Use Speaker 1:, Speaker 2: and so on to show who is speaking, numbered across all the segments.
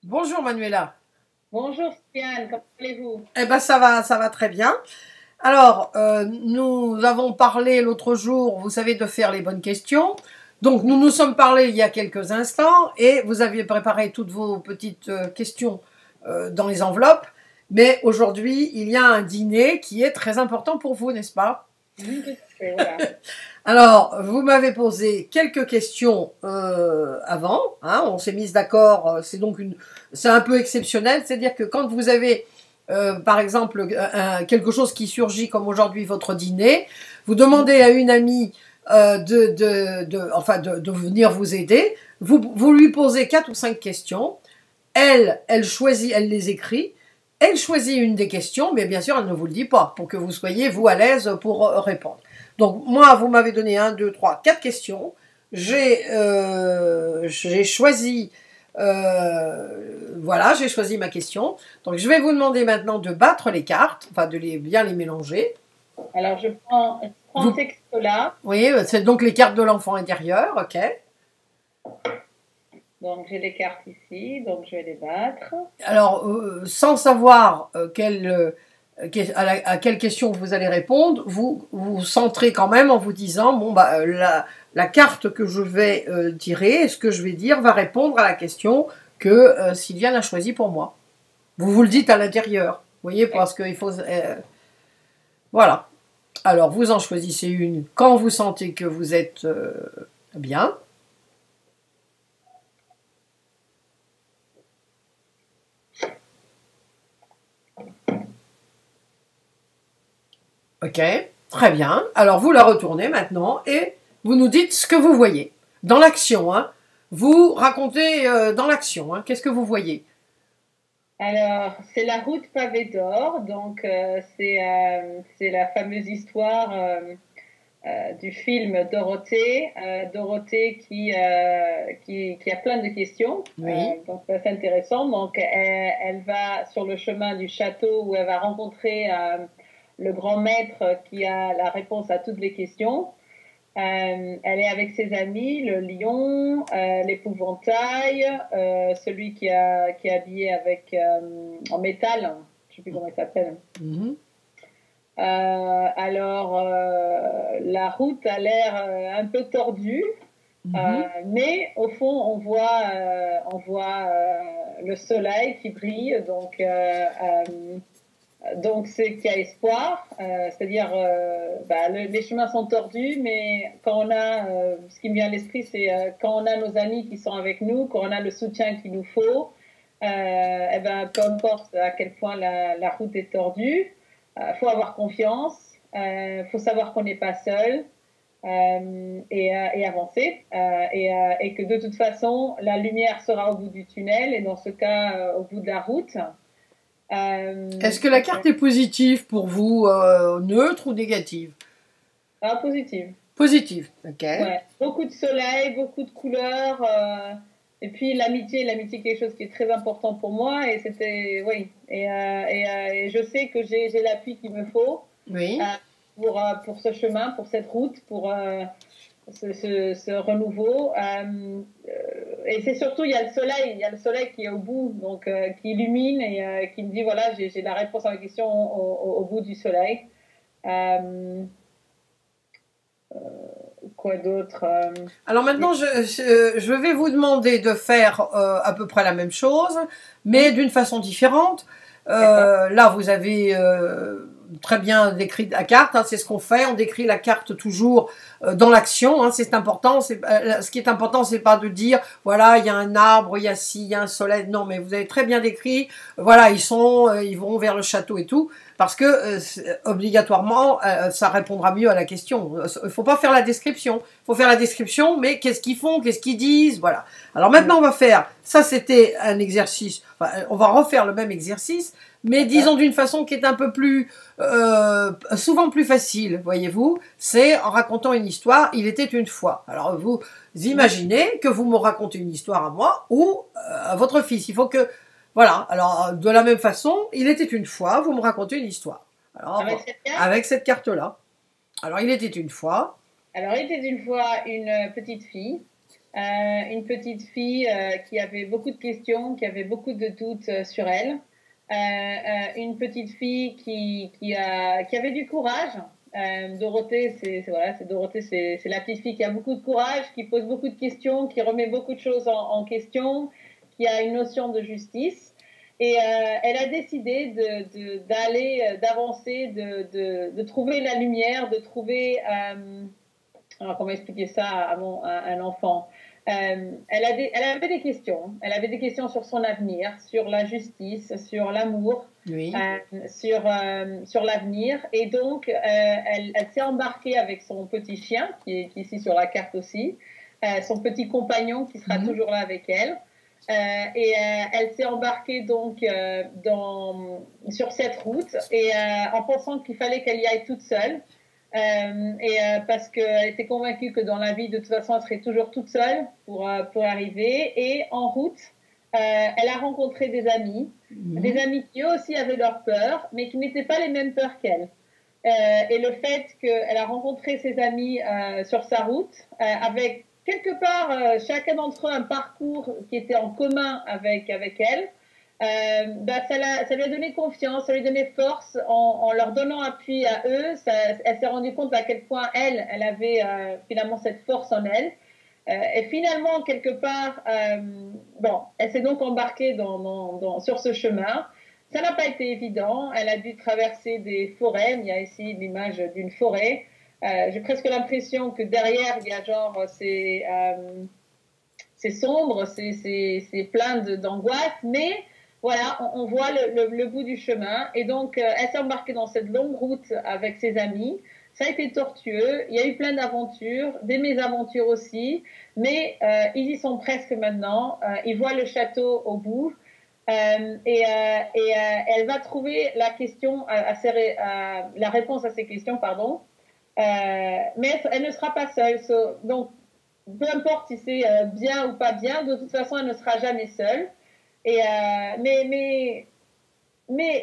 Speaker 1: Bonjour Manuela.
Speaker 2: Bonjour Spiane, comment allez-vous?
Speaker 1: Eh ben ça va très bien. Alors, nous avons parlé l'autre jour, vous savez, de faire les bonnes questions. Donc, nous nous sommes parlé il y a quelques instants et vous aviez préparé toutes vos petites questions dans les enveloppes. Mais aujourd'hui, il y a un dîner qui est très important pour vous, n'est-ce pas?
Speaker 2: Tout à fait, voilà.
Speaker 1: Alors, vous m'avez posé quelques questions avant, hein, on s'est mis d'accord. C'est un peu exceptionnel, c'est-à-dire que quand vous avez, par exemple, quelque chose qui surgit comme aujourd'hui votre dîner, vous demandez à une amie de venir vous aider. Vous lui posez 4 ou 5 questions. Elle choisit, elle les écrit. Elle choisit une des questions, mais bien sûr, elle ne vous le dit pas, pour que vous soyez, vous, à l'aise pour répondre. Donc, moi, vous m'avez donné 1, 2, 3, 4 questions. J'ai choisi, voilà, j'ai choisi ma question. Donc, je vais vous demander maintenant de battre les cartes, enfin, bien les mélanger.
Speaker 2: Alors je prends un
Speaker 1: Vous,
Speaker 2: texte là,
Speaker 1: oui, c'est donc les cartes de l'enfant intérieur, ok.
Speaker 2: donc j'ai les cartes ici, donc je vais les battre.
Speaker 1: Alors, sans savoir à quelle question vous allez répondre, vous vous centrez quand même en vous disant, bon, bah, la carte que je vais tirer, ce que je vais dire, va répondre à la question que Sylviane a choisie pour moi. Vous vous le dites à l'intérieur, vous voyez, parce qu'il faut... voilà. Alors, vous en choisissez une quand vous sentez que vous êtes bien. Ok, très bien. Alors vous la retournez maintenant et vous nous dites ce que vous voyez. Dans l'action, hein. Vous racontez dans l'action, hein. Qu'est-ce que vous voyez?
Speaker 2: Alors c'est la route pavée d'or, donc c'est la fameuse histoire du film Dorothée, Dorothée qui a plein de questions,
Speaker 1: Oui.
Speaker 2: donc c'est intéressant. Donc elle va sur le chemin du château où elle va rencontrer le grand maître qui a la réponse à toutes les questions. Elle est avec ses amis, le lion, l'épouvantail, celui qui est habillé avec en métal, je ne sais plus comment il s'appelle.
Speaker 1: Mhm.
Speaker 2: La route a l'air un peu tordue,
Speaker 1: Mhm.
Speaker 2: mais au fond, on voit le soleil qui brille, donc c'est qu'il y a espoir. C'est-à-dire, les chemins sont tordus, mais quand on a, ce qui me vient à l'esprit, c'est quand on a nos amis qui sont avec nous, quand on a le soutien qu'il nous faut, eh ben, peu importe à quel point la route est tordue, faut avoir confiance, faut savoir qu'on n'est pas seul. Et avancer et que de toute façon la lumière sera au bout du tunnel et dans ce cas au bout de la route.
Speaker 1: Est-ce que la carte est positive pour vous, neutre ou négative?
Speaker 2: Positive.
Speaker 1: Positive, ok.
Speaker 2: Ouais, beaucoup de soleil, beaucoup de couleurs, et puis l'amitié quelque chose qui est très important pour moi et c'était oui et je sais que j'ai l'appui qu'il me faut
Speaker 1: Oui.
Speaker 2: euh, pour ce chemin, pour cette route, pour ce renouveau. Et c'est surtout il y a le soleil qui est au bout, donc qui illumine et qui me dit voilà j'ai la réponse à ma question au bout du soleil. Euh, quoi d'autre?
Speaker 1: Alors maintenant, je vais vous demander de faire à peu près la même chose, mais d'une façon différente.
Speaker 2: D'accord.
Speaker 1: Là, vous avez très bien décrit la carte, hein, c'est ce qu'on fait, on décrit la carte toujours dans l'action, hein, c'est important. Ce qui est important, c'est pas de dire, voilà, il y a un arbre, il y a ci, il y a un soleil. Non, mais vous avez très bien décrit, voilà, ils vont vers le château et tout, parce que obligatoirement, ça répondra mieux à la question. Il faut pas faire la description. Il faut faire la description, mais qu'est-ce qu'ils font, qu'est-ce qu'ils disent, voilà. Alors maintenant, on va faire, ça c'était un exercice, enfin, on va refaire le même exercice, mais
Speaker 2: D'accord.
Speaker 1: disons d'une façon qui est un peu plus, souvent plus facile, voyez-vous, c'est en racontant une histoire, il était une fois. Alors vous imaginez que vous me racontez une histoire à moi ou à votre fils. Il faut que, voilà, alors de la même façon, il était une fois, vous me racontez une histoire.
Speaker 2: Avec
Speaker 1: Alors,
Speaker 2: cette carte.
Speaker 1: avec cette carte-là. Alors, il était une fois.
Speaker 2: Alors, il était une fois une petite fille. une petite fille qui avait beaucoup de questions, qui avait beaucoup de doutes sur elle. Une petite fille qui avait du courage. Dorothée, Dorothée, c'est la petite fille qui a beaucoup de courage, qui pose beaucoup de questions, qui remet beaucoup de choses en question, qui a une notion de justice. Et elle a décidé d'avancer, de trouver la lumière, de trouver... alors, comment expliquer ça à un enfant? Elle avait des questions. Elle avait des questions sur son avenir, sur la justice, sur l'amour,
Speaker 1: Oui.
Speaker 2: sur l'avenir. Et donc, elle s'est embarquée avec son petit chien, qui est ici sur la carte aussi, son petit compagnon qui sera toujours là avec elle. Elle s'est embarquée donc sur cette route et en pensant qu'il fallait qu'elle y aille toute seule. Parce qu'elle était convaincue que dans la vie, de toute façon, elle serait toujours toute seule pour arriver. Et en route, elle a rencontré des amis qui eux aussi avaient leur peur, mais qui n'étaient pas les mêmes peurs qu'elle. Et le fait qu'elle a rencontré ses amis sur sa route, avec quelque part chacun d'entre eux un parcours qui était en commun avec elle, ça lui a donné confiance, ça lui a donné force en leur donnant appui à eux. Elle s'est rendue compte à quel point elle avait finalement cette force en elle. Et finalement, quelque part, elle s'est donc embarquée sur ce chemin. Ça n'a pas été évident. Elle a dû traverser des forêts. Il y a ici l'image d'une forêt. J'ai presque l'impression que derrière, il y a genre, c'est sombre, c'est plein d'angoisse, mais voilà, on voit le bout du chemin. Et donc, elle s'est embarquée dans cette longue route avec ses amis. Ça a été tortueux. Il y a eu plein d'aventures, des mésaventures aussi. Mais ils y sont presque maintenant. Ils voient le château au bout. Elle va trouver la réponse à ces questions, pardon. Mais elle ne sera pas seule. Donc, peu importe si c'est bien ou pas bien, de toute façon, elle ne sera jamais seule. Mais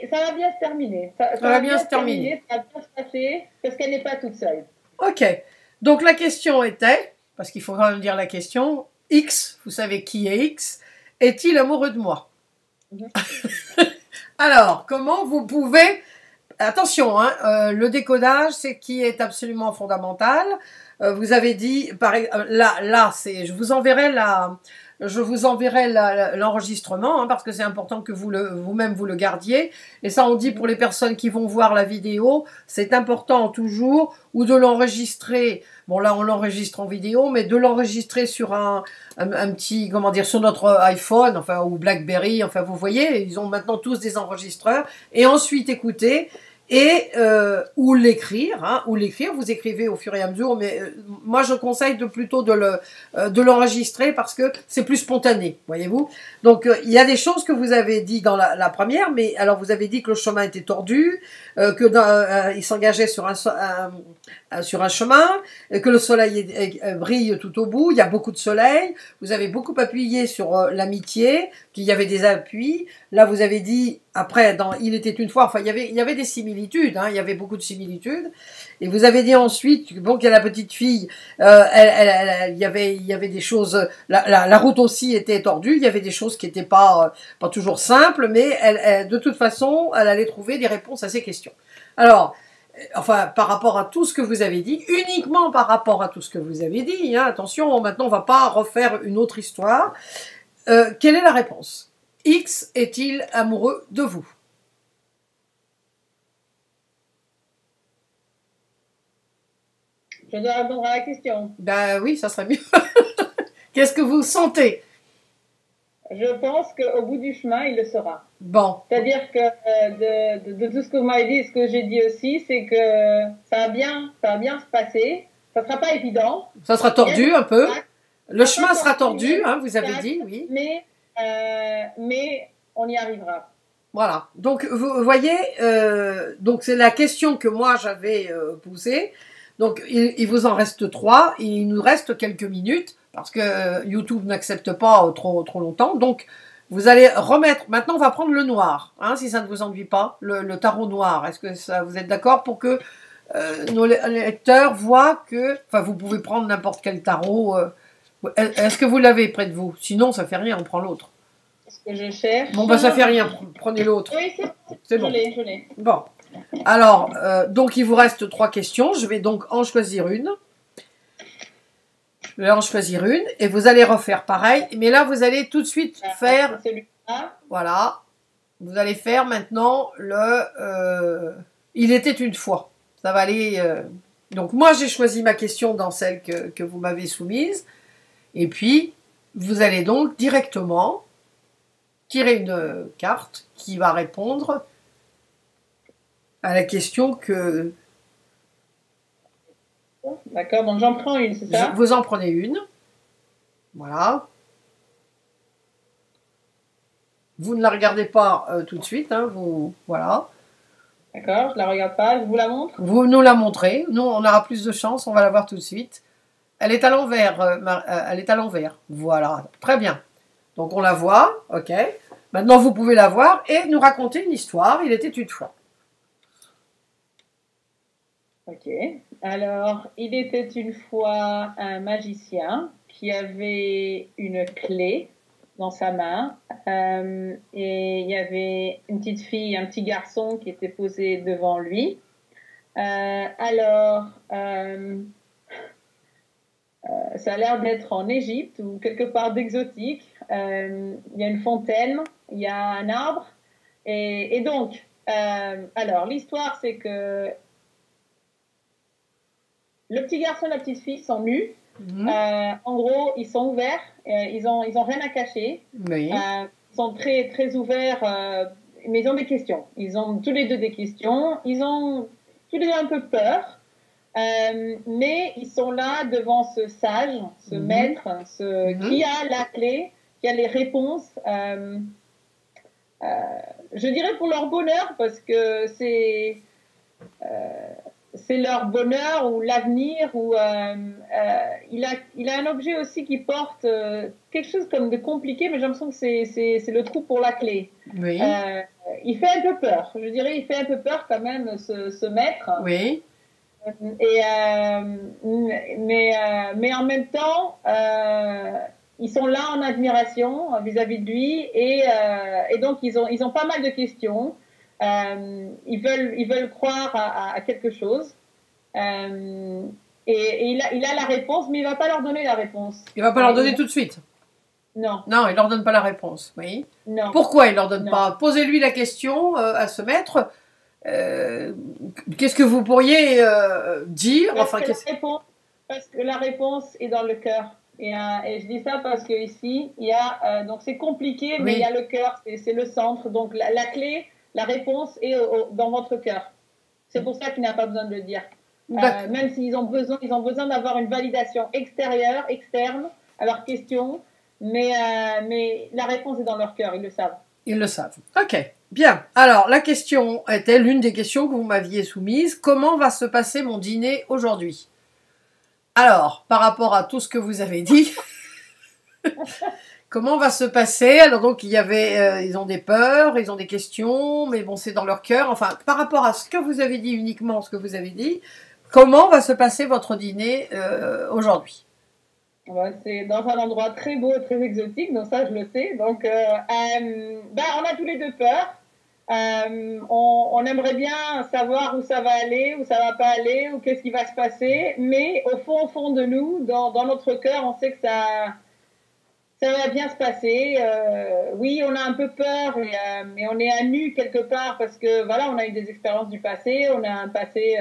Speaker 2: ça va bien se terminer. Ça
Speaker 1: va bien se terminer.
Speaker 2: Ça va bien se passer parce qu'elle n'est pas toute seule.
Speaker 1: Ok. Donc la question était, parce qu'il faut quand même dire la question, X, vous savez qui est X, est-il amoureux de moi? Alors, comment vous pouvez... Attention, hein, le décodage, c'est qui est absolument fondamental. Vous avez dit, là, je vous enverrai l'enregistrement, parce que c'est important que vous-même vous le gardiez. Et ça, on dit pour les personnes qui vont voir la vidéo, c'est important toujours, ou de l'enregistrer. Bon, là, on l'enregistre en vidéo, mais de l'enregistrer sur un petit, comment dire, sur notre iPhone, enfin, ou BlackBerry, enfin, vous voyez, ils ont maintenant tous des enregistreurs. Et ensuite, écoutez. Et ou l'écrire, vous écrivez au fur et à mesure, mais moi je conseille plutôt de l'enregistrer parce que c'est plus spontané, voyez-vous. Donc il y a des choses que vous avez dit dans la première, mais alors vous avez dit que le chemin était tordu, il s'engageait sur un chemin, que le soleil brille tout au bout, il y a beaucoup de soleil, vous avez beaucoup appuyé sur l'amitié, qu'il y avait des appuis. Là vous avez dit après, Il était une fois, enfin, il y avait des similitudes, il y avait beaucoup de similitudes. Et vous avez dit ensuite, bon, qu'il y a la petite fille, il y avait des choses, la route aussi était tordue, il y avait des choses qui n'étaient pas toujours simples, mais de toute façon, elle allait trouver des réponses à ces questions. Alors, enfin, par rapport à tout ce que vous avez dit, uniquement par rapport à tout ce que vous avez dit, attention, maintenant, on ne va pas refaire une autre histoire. Quelle est la réponse ? X est-il amoureux de vous?
Speaker 2: Je dois répondre à la question.
Speaker 1: Ben oui, ça serait mieux. Qu'est-ce que vous sentez?
Speaker 2: Je pense qu'au bout du chemin, il le sera.
Speaker 1: Bon.
Speaker 2: C'est-à-dire que de tout ce que vous m'avez dit et ce que j'ai dit aussi, c'est que ça va bien se passer. Ça ne sera pas évident.
Speaker 1: Ça sera tordu un peu. Le chemin sera tordu, vous avez dit, oui.
Speaker 2: Mais on y arrivera.
Speaker 1: Voilà. Donc, vous voyez, donc c'est la question que moi j'avais posée. Donc, il vous en reste 3. Il nous reste quelques minutes parce que YouTube n'accepte pas trop longtemps. Donc, vous allez remettre... Maintenant, on va prendre le noir, si ça ne vous ennuie pas, le tarot noir. Est-ce que vous êtes d'accord pour que nos lecteurs voient que... Enfin, vous pouvez prendre n'importe quel tarot... Est-ce que vous l'avez près de vous? Sinon, ça fait rien, on prend l'autre.
Speaker 2: Ce que je cherche.
Speaker 1: Bon, bah ça fait rien, prenez l'autre.
Speaker 2: Oui,
Speaker 1: c'est bon.
Speaker 2: Je l'ai.
Speaker 1: Bon. Alors, donc il vous reste 3 questions. Je vais donc en choisir une. Je vais en choisir une et vous allez refaire pareil. Mais là, vous allez tout de suite faire... Voilà. Vous allez faire maintenant le... il était une fois. Ça va aller... Donc moi, j'ai choisi ma question dans celle que vous m'avez soumise. Et puis, vous allez donc directement tirer une carte qui va répondre à la question que...
Speaker 2: D'accord, donc j'en prends une, c'est ça?
Speaker 1: Vous en prenez une. Voilà. Vous ne la regardez pas tout de suite. Hein, voilà.
Speaker 2: D'accord, je ne la regarde pas. Je vous la montre?
Speaker 1: Vous nous la montrez. Nous, on aura plus de chance. On va la voir tout de suite. Elle est à l'envers. Elle est à l'envers. Voilà. Très bien. Donc, on la voit. OK. Maintenant, vous pouvez la voir et nous raconter une histoire. Il était une fois.
Speaker 2: Ok. Alors, il était une fois un magicien qui avait une clé dans sa main et il y avait une petite fille, un petit garçon qui était posé devant lui. Ça a l'air d'être en Égypte ou quelque part d'exotique. Il y a une fontaine, il y a un arbre. Et donc, alors, l'histoire, c'est que le petit garçon et la petite fille sont nus. En gros, ils sont ouverts. Ils ont rien à cacher.
Speaker 1: Oui.
Speaker 2: Ils sont très, très ouverts, mais ils ont des questions. Ils ont tous les deux des questions. Ils ont tous les deux un peu peur. Mais ils sont là devant ce sage, ce maître, qui a la clé, qui a les réponses. Je dirais pour leur bonheur, parce que c'est leur bonheur ou l'avenir. Ou il a un objet aussi qui porte quelque chose comme de compliqué, mais j'ai l'impression que c'est le trou pour la clé.
Speaker 1: Oui.
Speaker 2: Il fait un peu peur. Je dirais, il fait un peu peur quand même, ce maître.
Speaker 1: Oui.
Speaker 2: Mais en même temps, ils sont là en admiration vis-à-vis de lui et donc ils ont pas mal de questions. Ils veulent croire à quelque chose et il a la réponse, mais il va pas leur donner la réponse.
Speaker 1: Il va pas leur donner tout de suite.
Speaker 2: Non.
Speaker 1: Non, il leur donne pas la réponse. Oui.
Speaker 2: Non.
Speaker 1: Pourquoi il leur donne pas? Posez-lui la question à ce maître. Qu'est-ce que vous pourriez dire?
Speaker 2: Parce que la réponse est dans le cœur. Et je dis ça parce que ici, il y a donc c'est compliqué, mais il y a le cœur, c'est le centre. Donc la clé, la réponse est dans votre cœur. C'est pour ça qu'il n'a pas besoin de le dire. Même s'ils ont besoin d'avoir une validation extérieure, externe à leurs questions, mais la réponse est dans leur cœur, ils le savent.
Speaker 1: Ils le savent. Ok, bien. Alors, la question était l'une des questions que vous m'aviez soumises. Comment va se passer mon dîner aujourd'hui? Alors, par rapport à tout ce que vous avez dit, comment va se passer? Alors donc, ils ont des peurs, ils ont des questions, mais bon, c'est dans leur cœur. Enfin, par rapport à ce que vous avez dit, uniquement ce que vous avez dit, comment va se passer votre dîner aujourd'hui?
Speaker 2: C'est dans un endroit très beau, très exotique, donc ça je le sais. Donc, on a tous les deux peur. On aimerait bien savoir où ça va aller, où ça va pas aller, ou qu'est-ce qui va se passer. Mais au fond de nous, dans notre cœur, on sait que ça va bien se passer. Oui, on a un peu peur, mais on est à nu quelque part parce que voilà, on a eu des expériences du passé, on a un passé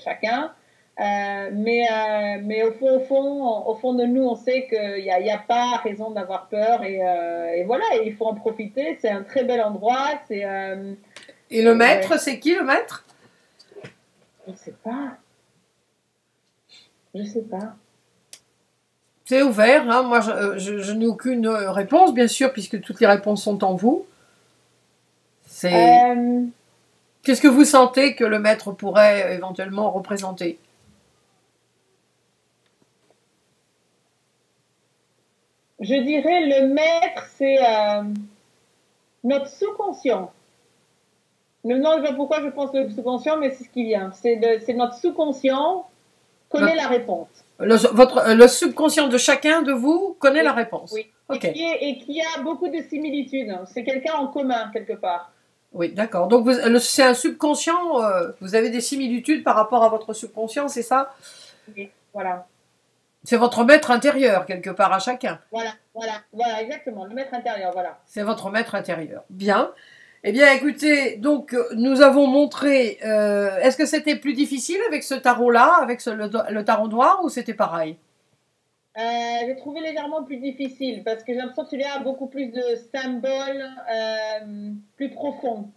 Speaker 2: chacun. Mais au fond de nous, on sait qu'il n'y a pas raison d'avoir peur et voilà, et il faut en profiter. C'est un très bel endroit.
Speaker 1: Et le maître, c'est qui le maître?
Speaker 2: Je ne sais pas. Je ne sais pas.
Speaker 1: C'est ouvert. Hein. Moi, je n'ai aucune réponse, bien sûr, puisque toutes les réponses sont en vous. Qu'est-ce que vous sentez que le maître pourrait éventuellement représenter?
Speaker 2: Je dirais le maître, c'est notre sous-conscient. Non, je ne sais pas pourquoi je pense le sous-conscient, mais c'est ce qui vient. C'est notre sous-conscient connaît la réponse.
Speaker 1: Le subconscient de chacun de vous connaît la réponse.
Speaker 2: Oui.
Speaker 1: Ok.
Speaker 2: Et qui a beaucoup de similitudes. C'est quelqu'un en commun, quelque part.
Speaker 1: Oui, d'accord. Donc, c'est un subconscient, vous avez des similitudes par rapport à votre subconscient, c'est ça?
Speaker 2: Oui, voilà.
Speaker 1: C'est votre maître intérieur, quelque part, à chacun.
Speaker 2: Voilà, exactement. Le maître intérieur, voilà.
Speaker 1: C'est votre maître intérieur. Bien. Eh bien, écoutez, donc, nous avons montré... est-ce que c'était plus difficile avec ce tarot-là, avec le tarot noir, ou c'était pareil?
Speaker 2: J'ai trouvé légèrement plus difficile, parce que j'ai l'impression que celui-là a beaucoup plus de symboles plus profonds.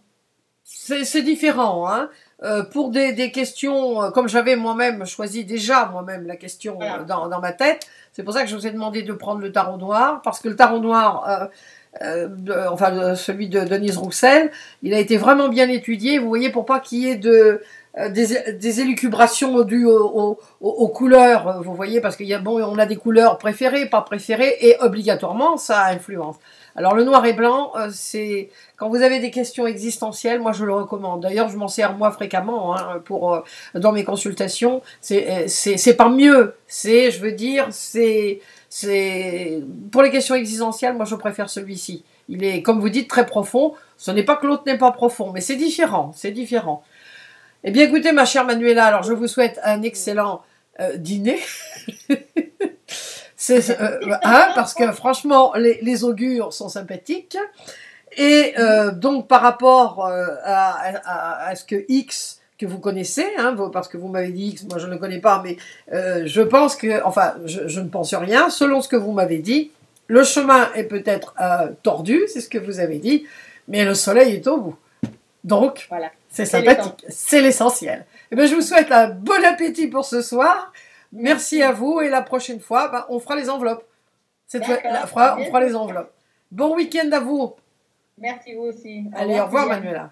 Speaker 1: C'est différent, hein. Pour des questions, comme j'avais moi-même choisi déjà moi-même la question
Speaker 2: Voilà.
Speaker 1: dans ma tête, c'est pour ça que je vous ai demandé de prendre le tarot noir, parce que le tarot noir, celui de Denise Roussel, il a été vraiment bien étudié, vous voyez, pour pas qu'il y ait des élucubrations dues aux couleurs, vous voyez, parce qu'il y a, bon, on a des couleurs préférées, pas préférées, et obligatoirement, ça influence. Alors le noir et blanc, c'est quand vous avez des questions existentielles, moi je le recommande. D'ailleurs, je m'en sers moi fréquemment hein, dans mes consultations. C'est pas mieux. Je veux dire, c'est pour les questions existentielles, moi je préfère celui-ci. Il est, comme vous dites, très profond. Ce n'est pas que l'autre n'est pas profond, mais c'est différent. C'est différent. Eh bien, écoutez, ma chère Manuela, alors je vous souhaite un excellent dîner. Parce que franchement, les augures sont sympathiques. Et donc, par rapport à ce que X, que vous connaissez, hein, parce que vous m'avez dit X, moi je ne le connais pas, mais je pense que, enfin, je ne pense rien, selon ce que vous m'avez dit, le chemin est peut-être tordu, c'est ce que vous avez dit, mais le soleil est au bout. Donc, voilà. C'est sympathique, c'est l'essentiel. Et bien, je vous souhaite un bon appétit pour ce soir. Merci à vous et la prochaine fois, on fera les enveloppes. On fera les enveloppes. Bon week-end à vous.
Speaker 2: Merci vous aussi.
Speaker 1: Allez, au revoir Manuela.